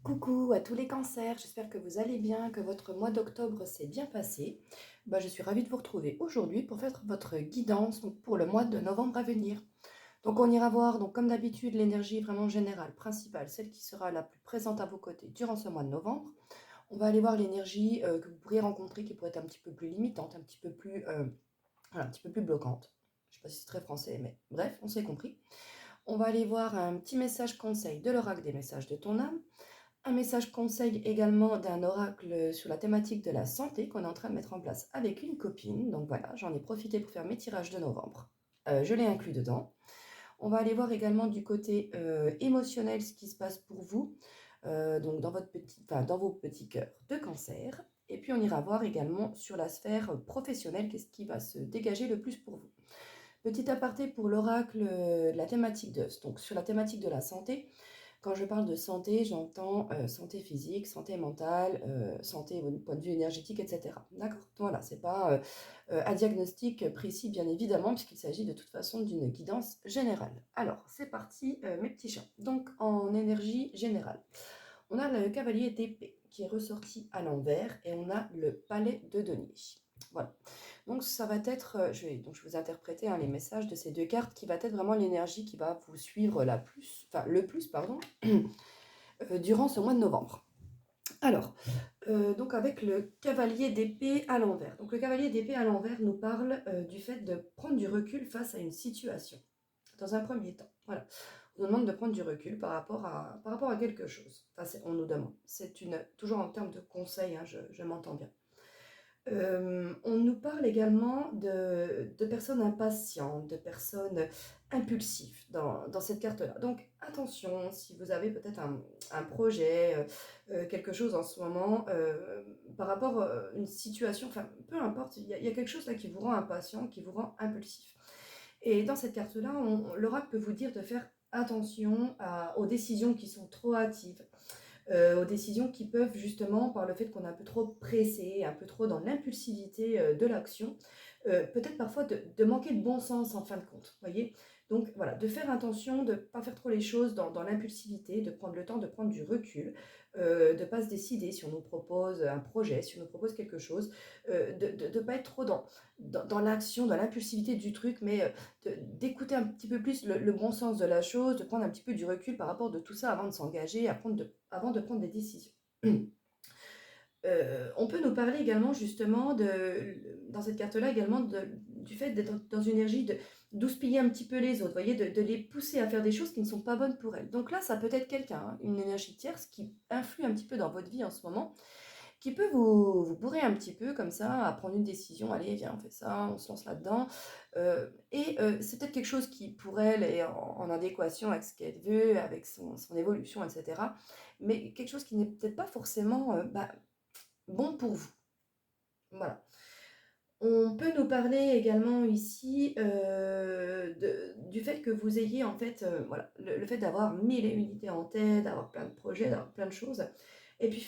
Coucou à tous les cancers, j'espère que vous allez bien, que votre mois d'octobre s'est bien passé. Je suis ravie de vous retrouver aujourd'hui pour faire votre guidance donc, pour le mois de novembre à venir. Donc on ira voir, donc, comme d'habitude, l'énergie vraiment générale, principale, celle qui sera la plus présente à vos côtés durant ce mois de novembre. On va aller voir l'énergie que vous pourriez rencontrer qui pourrait être un petit peu plus limitante, un petit peu plus bloquante. Je ne sais pas si c'est très français, mais bref, on s'est compris. On va aller voir un petit message conseil de l'oracle des messages de ton âme. Un message conseil également d'un oracle sur la thématique de la santé qu'on est en train de mettre en place avec une copine. Donc voilà, j'en ai profité pour faire mes tirages de novembre. Je l'ai inclus dedans. On va aller voir également du côté émotionnel ce qui se passe pour vous, donc dans vos petits cœurs de cancer. Et puis on ira voir également sur la sphère professionnelle qu'est-ce qui va se dégager le plus pour vous. Petit aparté pour l'oracle de la thématique donc sur la thématique de la santé. Quand je parle de santé, j'entends santé physique, santé mentale, santé au point de vue énergétique, etc. D'accord? Voilà, c'est pas un diagnostic précis, bien évidemment, puisqu'il s'agit de toute façon d'une guidance générale. Alors, c'est parti, mes petits chats. Donc, en énergie générale, on a le cavalier d'épée qui est ressorti à l'envers et on a le palais de denier. Voilà. Donc ça va être, je vais vous interpréter les messages de ces deux cartes qui va être vraiment l'énergie qui va vous suivre le plus, pardon, durant ce mois de novembre. Alors, donc avec le cavalier d'épée à l'envers. Donc le cavalier d'épée à l'envers nous parle du fait de prendre du recul face à une situation, dans un premier temps. Voilà. On nous demande de prendre du recul par rapport à quelque chose. Enfin, on nous demande. C'est toujours en termes de conseil, hein, je m'entends bien. On nous parle également de personnes impatientes, de personnes impulsives dans cette carte-là. Donc attention, si vous avez peut-être un projet, quelque chose en ce moment, par rapport à une situation, enfin peu importe, il y a quelque chose là qui vous rend impatient, qui vous rend impulsif. Et dans cette carte-là, l'oracle peut vous dire de faire attention aux décisions qui sont trop hâtives, aux décisions qui peuvent justement, par le fait qu'on est un peu trop pressé, un peu trop dans l'impulsivité de l'action, peut-être parfois de manquer de bon sens en fin de compte, voyez. Donc voilà, de faire attention, de ne pas faire trop les choses dans l'impulsivité, de prendre le temps de prendre du recul, de ne pas se décider si on nous propose un projet, si on nous propose quelque chose, de ne pas être trop dans l'action, dans l'impulsivité du truc, mais d'écouter un petit peu plus le bon sens de la chose, de prendre un petit peu du recul par rapport de tout ça avant de s'engager, avant de prendre des décisions. On peut nous parler également justement dans cette carte-là également du fait d'être dans une énergie de d'houspiller un petit peu les autres, voyez, de les pousser à faire des choses qui ne sont pas bonnes pour elles. Donc là, ça peut être quelqu'un, hein, une énergie tierce qui influe un petit peu dans votre vie en ce moment, qui peut vous bourrer un petit peu comme ça, à prendre une décision, allez, viens, on fait ça, on se lance là-dedans. C'est peut-être quelque chose qui, pour elle, est en adéquation avec ce qu'elle veut, avec son évolution, etc. Mais quelque chose qui n'est peut-être pas forcément bon pour vous. Voilà. On peut nous parler également ici du fait que vous ayez en fait, voilà, le fait d'avoir mille et une idées en tête, d'avoir plein de projets, d'avoir plein de choses, et puis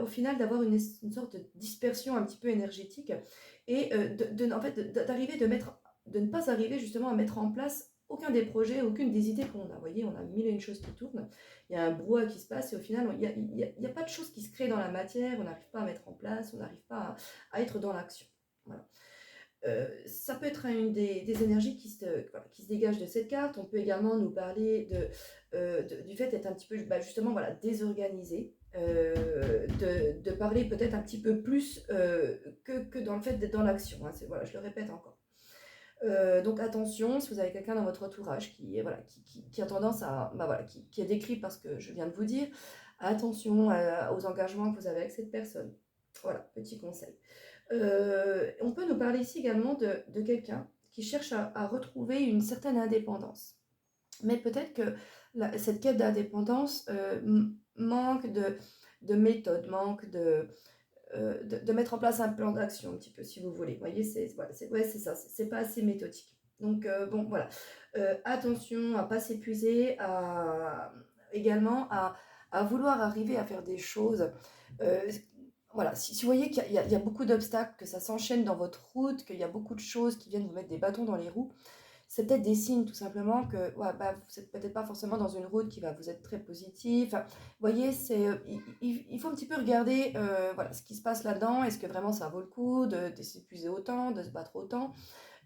au final d'avoir une sorte de dispersion un petit peu énergétique, et en fait, d'arriver de ne pas arriver justement à mettre en place aucun des projets, aucune des idées qu'on a. Vous voyez, on a mille et une choses qui tournent, il y a un brouhaha qui se passe, et au final, il y a pas de choses qui se créent dans la matière, on n'arrive pas à mettre en place, on n'arrive pas à être dans l'action. Voilà. Ça peut être une des énergies qui se dégagent de cette carte. On peut également nous parler du fait d'être un petit peu justement voilà, désorganisé, de parler peut-être un petit peu plus que dans le fait d'être dans l'action. Hein. Voilà, je le répète encore. Donc attention, si vous avez quelqu'un dans votre entourage qui a tendance qui est décrit par ce que je viens de vous dire, attention aux engagements que vous avez avec cette personne. Voilà, petit conseil. On peut nous parler ici également de quelqu'un qui cherche à retrouver une certaine indépendance. Mais peut-être que cette quête d'indépendance manque de méthode, manque de mettre en place un plan d'action un petit peu, si vous voulez. Vous voyez, c'est ça, c'est pas assez méthodique. Donc, bon, voilà. Attention à ne pas s'épuiser, également à vouloir arriver à faire des choses. Voilà, si vous voyez qu'il y a beaucoup d'obstacles, que ça s'enchaîne dans votre route, qu'il y a beaucoup de choses qui viennent vous mettre des bâtons dans les roues, c'est peut-être des signes tout simplement que ouais, bah, vous n'êtes peut-être pas forcément dans une route qui va vous être très positive. Enfin, vous voyez, il faut un petit peu regarder voilà, ce qui se passe là-dedans. Est-ce que vraiment ça vaut le coup de s'épuiser autant, de se battre autant?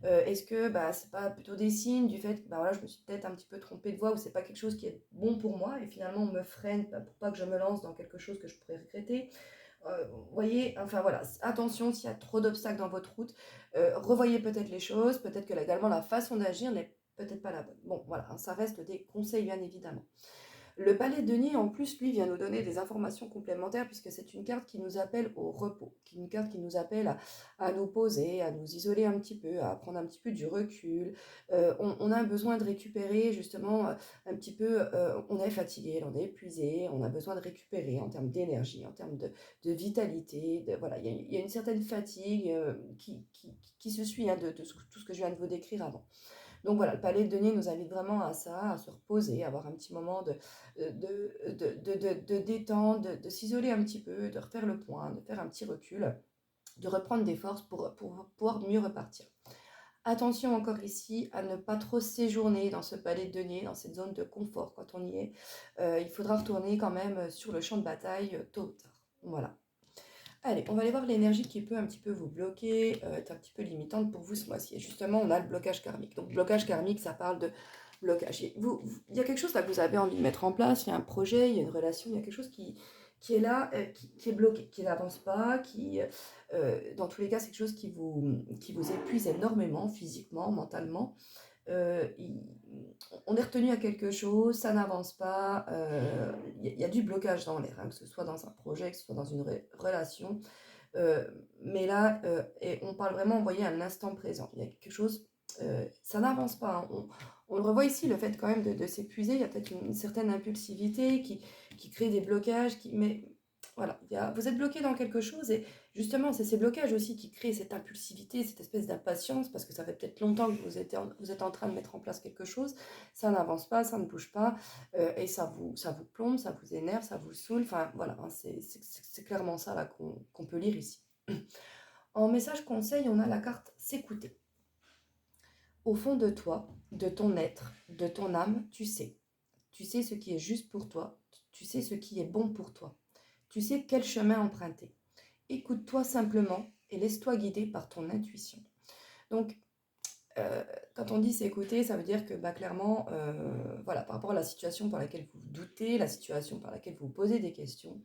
Est-ce que bah, c'est pas plutôt des signes du fait que bah, voilà, je me suis peut-être un petit peu trompée de voie ou c'est pas quelque chose qui est bon pour moi et finalement on me freine bah, pour pas que je me lance dans quelque chose que je pourrais regretter. Vous voyez, enfin voilà, attention s'il y a trop d'obstacles dans votre route, revoyez peut-être les choses, peut-être que également la façon d'agir n'est peut-être pas la bonne. Bon, voilà, hein, ça reste des conseils bien évidemment. Le palais de Denis, en plus, lui, vient nous donner des informations complémentaires puisque c'est une carte qui nous appelle au repos, une carte qui nous appelle à nous poser, à nous isoler un petit peu, à prendre un petit peu du recul. On a besoin de récupérer justement un petit peu, on est fatigué, on est épuisé, on a besoin de récupérer en termes d'énergie, en termes de vitalité. Voilà, il y a une certaine fatigue qui se suit hein, de tout ce que je viens de vous décrire avant. Donc voilà, le palais de Denier nous invite vraiment à ça, à se reposer, à avoir un petit moment de détente, de s'isoler un petit peu, de refaire le point, de faire un petit recul, de reprendre des forces pour pouvoir mieux repartir. Attention encore ici à ne pas trop séjourner dans ce palais de Denier, dans cette zone de confort quand on y est. Il faudra retourner quand même sur le champ de bataille tôt ou tard. Voilà. Allez, on va aller voir l'énergie qui peut un petit peu vous bloquer, être un petit peu limitante pour vous ce mois-ci. Et justement, on a le blocage karmique. Donc, blocage karmique, ça parle de blocage. Il y a quelque chose là que vous avez envie de mettre en place, il y a un projet, il y a une relation, il y a quelque chose qui est là, qui est bloqué, qui n'avance pas, dans tous les cas, c'est quelque chose qui vous épuise énormément, physiquement, mentalement. Euh, il- on est retenu à quelque chose, ça n'avance pas, y a du blocage dans l'air, hein, que ce soit dans un projet, que ce soit dans une relation. Mais là, et on parle vraiment, vous voyez, à l'instant présent. Il y a quelque chose, ça n'avance pas. Hein. On le revoit ici, le fait quand même de s'épuiser. Il y a peut-être une certaine impulsivité qui crée des blocages. Mais voilà, vous êtes bloqué dans quelque chose. Et justement, c'est ces blocages aussi qui créent cette impulsivité, cette espèce d'impatience, parce que ça fait peut-être longtemps que vous êtes en train de mettre en place quelque chose. Ça n'avance pas, ça ne bouge pas. Et ça vous plombe, ça vous énerve, ça vous saoule. Enfin, voilà, hein, c'est clairement ça là qu'on peut lire ici. En message conseil, on a la carte s'écouter. Au fond de toi, de ton être, de ton âme, tu sais. Tu sais ce qui est juste pour toi. Tu sais ce qui est bon pour toi. Tu sais quel chemin emprunter. Écoute-toi simplement et laisse-toi guider par ton intuition. Donc, euh, quand on dit s'écouter, ça veut dire que bah, clairement, voilà, par rapport à la situation par laquelle vous doutez, la situation par laquelle vous posez des questions,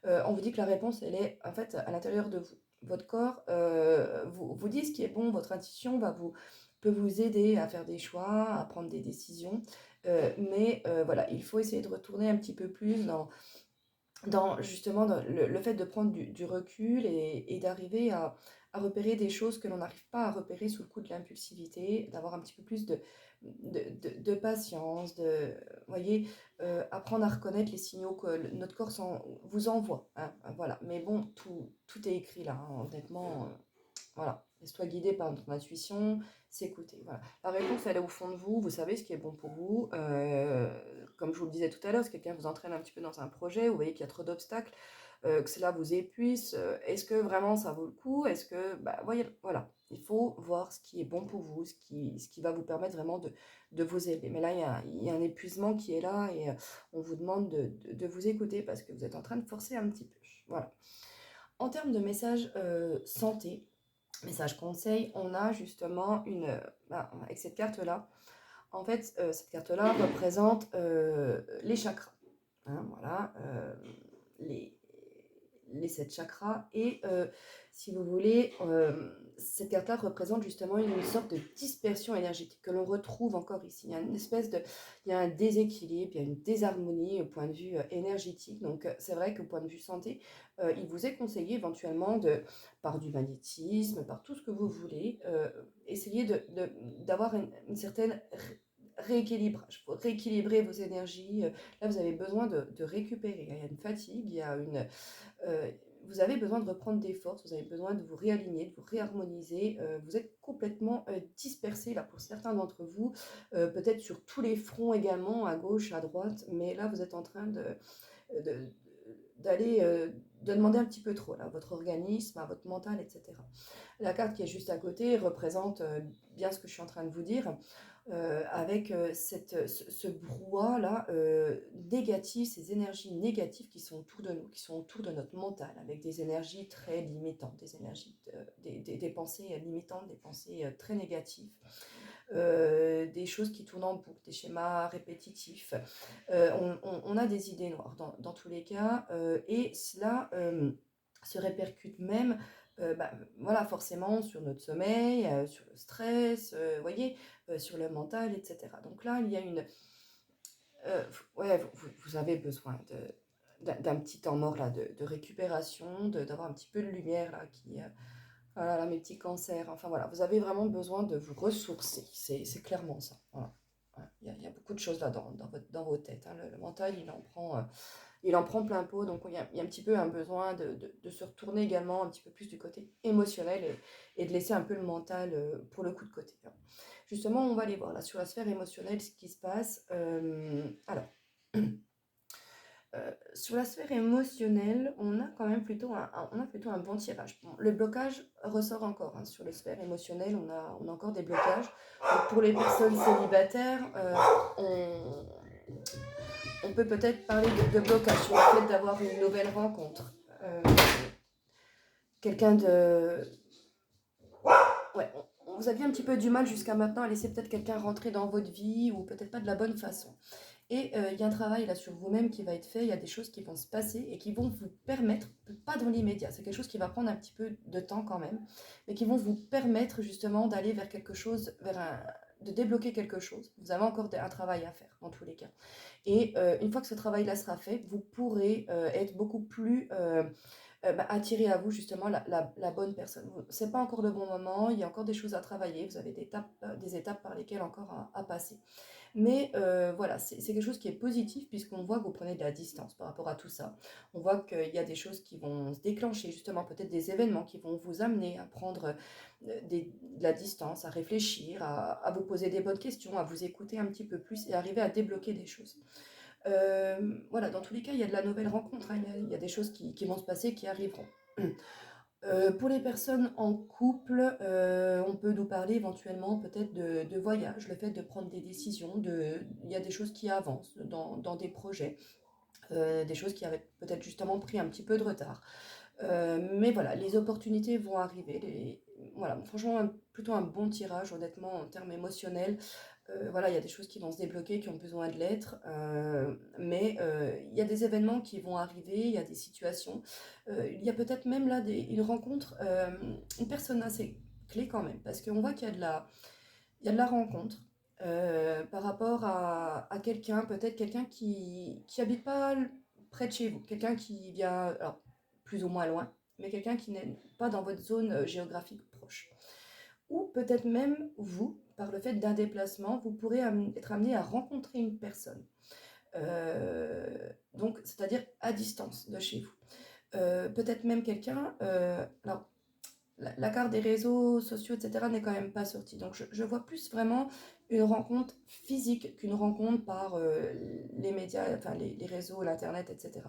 on vous dit que la réponse, elle est en fait à l'intérieur de vous. Votre corps vous dit ce qui est bon, votre intuition peut vous aider à faire des choix, à prendre des décisions. Mais voilà, il faut essayer de retourner un petit peu plus dans justement dans le fait de prendre du recul et d'arriver à repérer des choses que l'on n'arrive pas à repérer sous le coup de l'impulsivité, d'avoir un petit peu plus de patience, voyez, apprendre à reconnaître les signaux que notre corps vous envoie. Hein, voilà. Mais bon, tout est écrit là, hein, honnêtement. Voilà, laisse-toi guider par ton intuition, s'écouter. Voilà. La réponse, elle est au fond de vous, vous savez ce qui est bon pour vous. Comme je vous le disais tout à l'heure, si quelqu'un vous entraîne un petit peu dans un projet, vous voyez qu'il y a trop d'obstacles, que cela vous épuise, est-ce que vraiment ça vaut le coup? Est-ce que, bah, voyez, voilà, il faut voir ce qui est bon pour vous, ce qui va vous permettre vraiment de vous aider. Mais là, il y a un épuisement qui est là et on vous demande de vous écouter parce que vous êtes en train de forcer un petit peu. Voilà. En termes de message santé, message conseil, on a justement avec cette carte-là, en fait, cette carte-là représente les chakras. Hein, voilà, les, les 7 chakras. Et si vous voulez, cette carte-là représente justement une sorte de dispersion énergétique que l'on retrouve encore ici. Il y a une espèce de, il y a un déséquilibre, il y a une désharmonie au point de vue énergétique. Donc c'est vrai qu'au point de vue santé, il vous est conseillé éventuellement par du magnétisme, par tout ce que vous voulez, essayer d'avoir une certaine rééquilibrage, pour rééquilibrer vos énergies. Là, vous avez besoin de récupérer. Il y a une fatigue, euh, vous avez besoin de reprendre des forces, vous avez besoin de vous réaligner, de vous réharmoniser. Vous êtes complètement dispersé là pour certains d'entre vous, peut-être sur tous les fronts également, à gauche, à droite, mais là vous êtes en train de- d'aller de demander un petit peu trop là, à votre organisme, à votre mental, etc. La carte qui est juste à côté représente bien ce que je suis en train de vous dire. avec ce brouhaha-là négatif, ces énergies négatives qui sont autour de nous, qui sont autour de notre mental, avec des énergies très limitantes, des énergies, des pensées limitantes, des pensées très négatives, des choses qui tournent en boucle, des schémas répétitifs. On a des idées noires dans tous les cas, et cela se répercute même voilà, forcément sur notre sommeil, sur le stress, voyez, sur le mental, etc. Donc là, il y a ouais, vous avez besoin d'un petit temps mort là, de récupération, d'avoir un petit peu de lumière là, voilà, là, mes petits cancers, enfin voilà, vous avez vraiment besoin de vous ressourcer, c'est clairement ça. Voilà. Ouais, il y a beaucoup de choses là dans vos têtes, hein. Le mental, il en prend plein pot, donc il y a un petit peu un besoin de se retourner également un petit peu plus du côté émotionnel et de laisser un peu le mental pour le coup de côté, hein. Justement, on va aller voir là sur la sphère émotionnelle ce qui se passe. Alors, sur la sphère émotionnelle, on a quand même plutôt un bon tirage. Bon, le blocage ressort encore, hein, sur la sphère émotionnelle, on a encore des blocages. Donc, pour les personnes célibataires, on peut peut-être parler de blocage sur le fait d'avoir une nouvelle rencontre. Quelqu'un de... Ouais, vous aviez un petit peu du mal jusqu'à maintenant à laisser peut-être quelqu'un rentrer dans votre vie ou peut-être pas de la bonne façon. Et il y a un travail là sur vous-même qui va être fait, il y a des choses qui vont se passer et qui vont vous permettre, pas dans l'immédiat, c'est quelque chose qui va prendre un petit peu de temps quand même, mais qui vont vous permettre justement d'aller vers quelque chose, de débloquer quelque chose. Vous avez encore un travail à faire dans tous les cas. Et une fois que ce travail-là sera fait, vous pourrez être beaucoup plus attirer à vous justement la bonne personne. Ce n'est pas encore le bon moment, il y a encore des choses à travailler, vous avez des étapes par lesquelles encore à passer. Mais voilà, c'est quelque chose qui est positif puisqu'on voit que vous prenez de la distance par rapport à tout ça. On voit qu'il y a des choses qui vont se déclencher, justement peut-être des événements qui vont vous amener à prendre de la distance, à réfléchir, à vous poser des bonnes questions, à vous écouter un petit peu plus et arriver à débloquer des choses. Voilà, dans tous les cas, il y a de la nouvelle rencontre, hein, il y a des choses qui vont se passer, qui arriveront. Pour les personnes en couple, on peut nous parler éventuellement peut-être de voyage, le fait de prendre des décisions, il y a des choses qui avancent dans des projets, des choses qui avaient peut-être justement pris un petit peu de retard. Mais voilà, les opportunités vont arriver. Voilà, franchement, plutôt un bon tirage, honnêtement, en termes émotionnels. Voilà, il y a des choses qui vont se débloquer, qui ont besoin de l'être, mais il y a des événements qui vont arriver, il y a des situations. Il y a peut-être même là une rencontre, une personne assez clé quand même, parce qu'on voit qu'il y a il y a de la rencontre par rapport à quelqu'un, peut-être quelqu'un qui habite pas près de chez vous, quelqu'un qui vient, alors, plus ou moins loin, mais quelqu'un qui n'est pas dans votre zone géographique proche. Ou peut-être même vous, par le fait d'un déplacement, vous pourrez être amené à rencontrer une personne. Donc, c'est-à-dire à distance de chez vous. Peut-être même quelqu'un, alors la carte des réseaux sociaux, etc., n'est quand même pas sortie. Donc, je vois plus vraiment une rencontre physique qu'une rencontre par les médias, enfin les réseaux, l'internet, etc.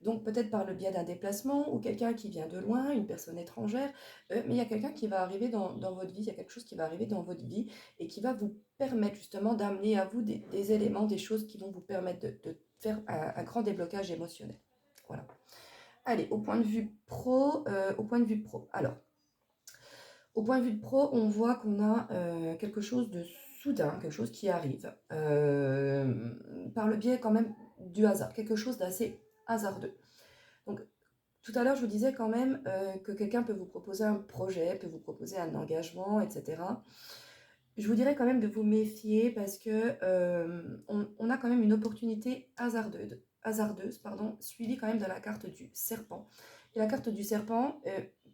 Donc peut-être par le biais d'un déplacement ou quelqu'un qui vient de loin, une personne étrangère, mais il y a quelqu'un qui va arriver dans votre vie, il y a quelque chose qui va arriver dans votre vie et qui va vous permettre justement d'amener à vous des éléments, des choses qui vont vous permettre de faire un grand déblocage émotionnel. Voilà. Allez, au point de vue pro, Alors, au point de vue de pro, on voit qu'on a quelque chose de soudain, quelque chose qui arrive, par le biais quand même du hasard, quelque chose d'assez hasardeux. Donc, tout à l'heure, je vous disais quand même que quelqu'un peut vous proposer un projet, peut vous proposer un engagement, etc. Je vous dirais quand même de vous méfier parce que on a quand même une opportunité hasardeuse, suivie quand même de la carte du serpent. Et la carte du serpent,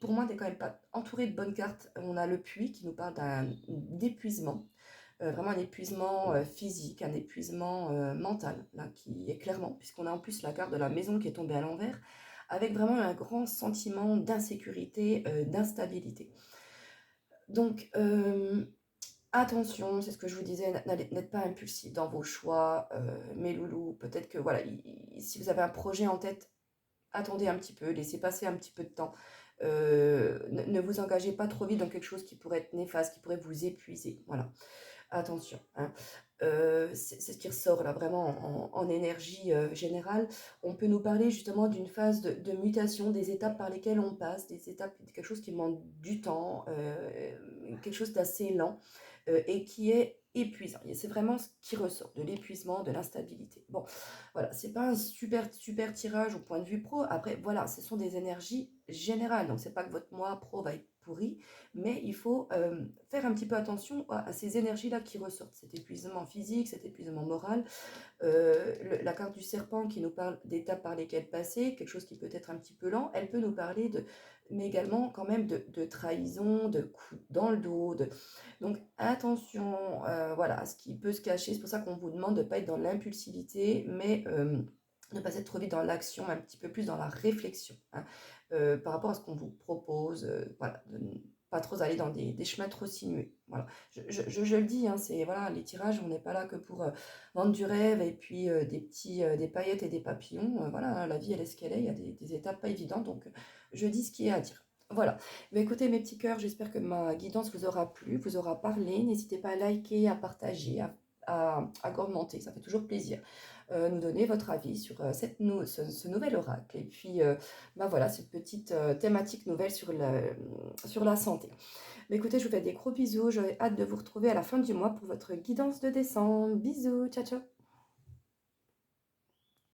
pour moi, n'est quand même pas entourée de bonnes cartes. On a le puits qui nous parle d'épuisement. Vraiment un épuisement physique, un épuisement mental, là, qui est clairement, puisqu'on a en plus la carte de la maison qui est tombée à l'envers, avec vraiment un grand sentiment d'insécurité, d'instabilité. Donc, attention, c'est ce que je vous disais, n'êtes pas impulsif dans vos choix, mes loulous. Peut-être que, voilà, si vous avez un projet en tête, attendez un petit peu, laissez passer un petit peu de temps. Ne vous engagez pas trop vite dans quelque chose qui pourrait être néfaste, qui pourrait vous épuiser. Voilà. attention, hein. C'est ce qui ressort là vraiment en énergie générale. On peut nous parler justement d'une phase de mutation, des étapes par lesquelles on passe, des étapes, quelque chose qui demande du temps, quelque chose d'assez lent et qui est épuisant. Et c'est vraiment ce qui ressort, de l'épuisement, de l'instabilité. Bon, voilà, c'est pas un super tirage au point de vue pro. Après, voilà, ce sont des énergies générales. Donc, c'est pas que votre mois pro va être pourri, mais il faut faire un petit peu attention à ces énergies-là qui ressortent, cet épuisement physique, cet épuisement moral, la carte du serpent qui nous parle d'étapes par lesquelles passer, quelque chose qui peut être un petit peu lent, elle peut nous parler de, mais également quand même de trahison, de coups dans le dos, donc attention, voilà, à ce qui peut se cacher, c'est pour ça qu'on vous demande de ne pas être dans l'impulsivité, mais ne pas être trop vite dans l'action, un petit peu plus dans la réflexion, hein, par rapport à ce qu'on vous propose, voilà, de ne pas trop aller dans des chemins trop sinueux. Voilà. Je le dis, hein, c'est voilà, les tirages, on n'est pas là que pour vendre du rêve et puis des paillettes et des papillons. Voilà, hein, la vie, elle est ce qu'elle est, il y a des étapes pas évidentes, donc je dis ce qu'il y a à dire. Voilà. Mais écoutez, mes petits cœurs, j'espère que ma guidance vous aura plu, vous aura parlé. N'hésitez pas à liker, à partager, à commenter, ça fait toujours plaisir. Nous donner votre avis sur ce nouvel oracle. Et puis, bah voilà, cette petite thématique nouvelle sur la santé. Mais écoutez, je vous fais des gros bisous. J'ai hâte de vous retrouver à la fin du mois pour votre guidance de décembre. Bisous, ciao ciao.